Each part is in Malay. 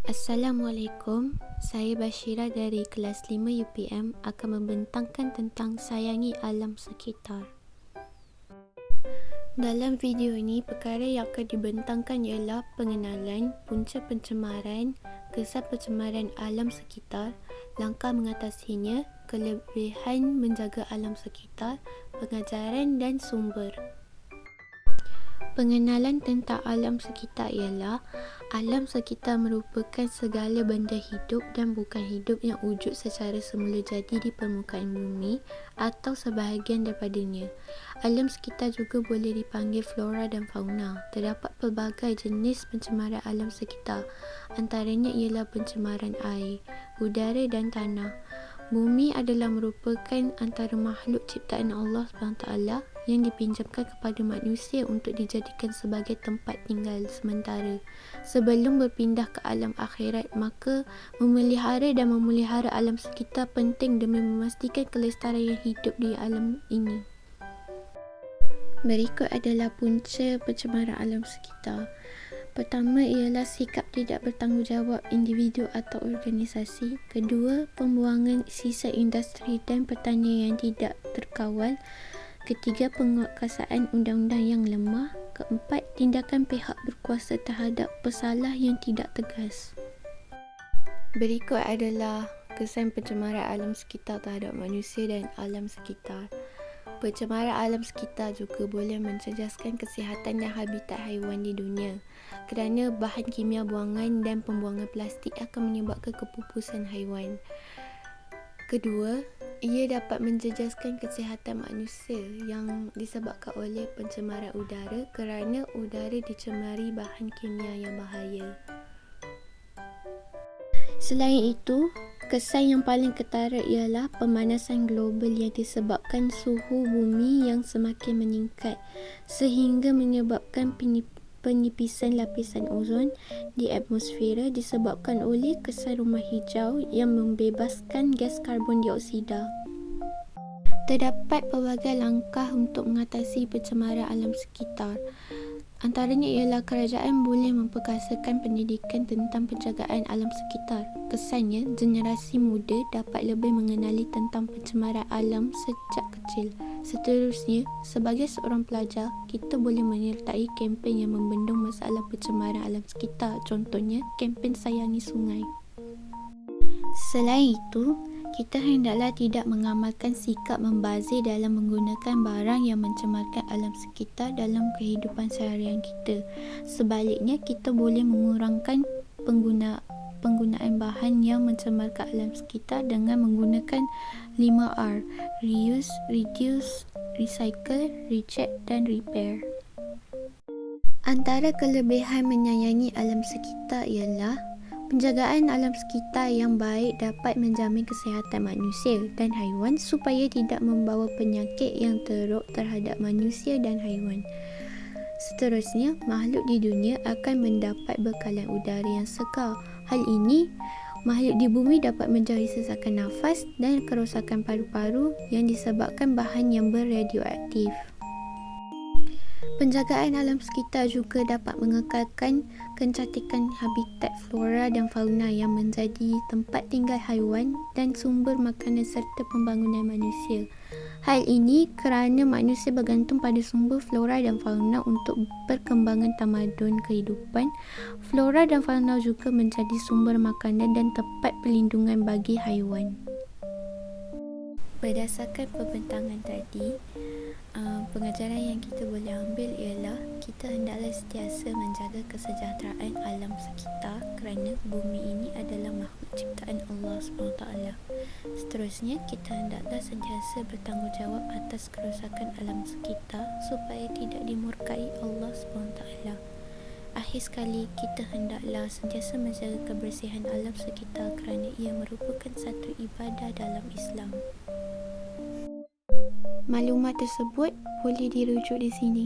Assalamualaikum, saya Bashira dari kelas 5 UPM akan membentangkan tentang sayangi alam sekitar. Dalam video ini, perkara yang akan dibentangkan ialah pengenalan, punca pencemaran, kesan pencemaran alam sekitar, langkah mengatasinya, kelebihan menjaga alam sekitar, pengajaran dan sumber. Pengenalan tentang alam sekitar ialah alam sekitar merupakan segala benda hidup dan bukan hidup yang wujud secara semula jadi di permukaan bumi atau sebahagian daripadanya. Alam sekitar juga boleh dipanggil flora dan fauna. Terdapat pelbagai jenis pencemaran alam sekitar. Antaranya ialah pencemaran air, udara dan tanah. Bumi adalah merupakan antara makhluk ciptaan Allah SWT yang dipinjamkan kepada manusia untuk dijadikan sebagai tempat tinggal sementara. Sebelum berpindah ke alam akhirat, maka memelihara dan memelihara alam sekitar penting demi memastikan kelestarian hidup di alam ini. Berikut adalah punca pencemaran alam sekitar. Pertama ialah sikap tidak bertanggungjawab individu atau organisasi. Kedua, pembuangan sisa industri dan pertanian yang tidak terkawal. Ketiga, penguatkuasaan undang-undang yang lemah. Keempat, tindakan pihak berkuasa terhadap pesalah yang tidak tegas. Berikut adalah kesan pencemaran alam sekitar terhadap manusia dan alam sekitar. Pencemaran alam sekitar juga boleh mencerdaskan kesihatan dan habitat haiwan di dunia kerana bahan kimia buangan dan pembuangan plastik akan menyebabkan kepupusan haiwan. Kedua, ia dapat menjejaskan kesihatan manusia yang disebabkan oleh pencemaran udara kerana udara dicemari bahan kimia yang bahaya. Selain itu, kesan yang paling ketara ialah pemanasan global yang disebabkan suhu bumi yang semakin meningkat sehingga menyebabkan penipisan lapisan ozon di atmosfera disebabkan oleh kesan rumah hijau yang membebaskan gas karbon dioksida. Terdapat pelbagai langkah untuk mengatasi pencemaran alam sekitar. Antaranya ialah kerajaan boleh memperkasakan pendidikan tentang penjagaan alam sekitar. Kesannya, generasi muda dapat lebih mengenali tentang pencemaran alam sejak kecil. Seterusnya, sebagai seorang pelajar, kita boleh menyertai kempen yang membendung masalah pencemaran alam sekitar. Contohnya, kempen Sayangi Sungai. Selain itu, kita hendaklah tidak mengamalkan sikap membazir dalam menggunakan barang yang mencemarkan alam sekitar dalam kehidupan seharian kita. Sebaliknya, kita boleh mengurangkan penggunaan bahan yang mencemarkan alam sekitar dengan menggunakan 5R: reuse, reduce, recycle, reject dan repair. Antara kelebihan menyayangi alam sekitar ialah penjagaan alam sekitar yang baik dapat menjamin kesihatan manusia dan haiwan supaya tidak membawa penyakit yang teruk terhadap manusia dan haiwan. Seterusnya, makhluk di dunia akan mendapat bekalan udara yang segar. Hal ini, makhluk di bumi dapat menjauhi sesakan nafas dan kerosakan paru-paru yang disebabkan bahan yang berradioaktif. Penjagaan alam sekitar juga dapat mengekalkan kecantikan habitat flora dan fauna yang menjadi tempat tinggal haiwan dan sumber makanan serta pembangunan manusia. Hal ini kerana manusia bergantung pada sumber flora dan fauna untuk perkembangan tamadun kehidupan. Flora dan fauna juga menjadi sumber makanan dan tempat perlindungan bagi haiwan. Berdasarkan pembentangan tadi, pengajaran yang kita boleh ambil ialah kita hendaklah sentiasa menjaga kesejahteraan alam sekitar kerana bumi ini adalah makhluk ciptaan Allah SWT. Seterusnya, kita hendaklah sentiasa bertanggungjawab atas kerosakan alam sekitar supaya tidak dimurkai Allah SWT. Akhir sekali, kita hendaklah sentiasa menjaga kebersihan alam sekitar kerana ia merupakan satu ibadah dalam Islam. Maklumat tersebut boleh dirujuk di sini.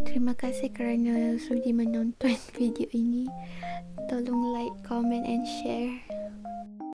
Terima kasih kerana sudi menonton video ini. Tolong like, comment and share.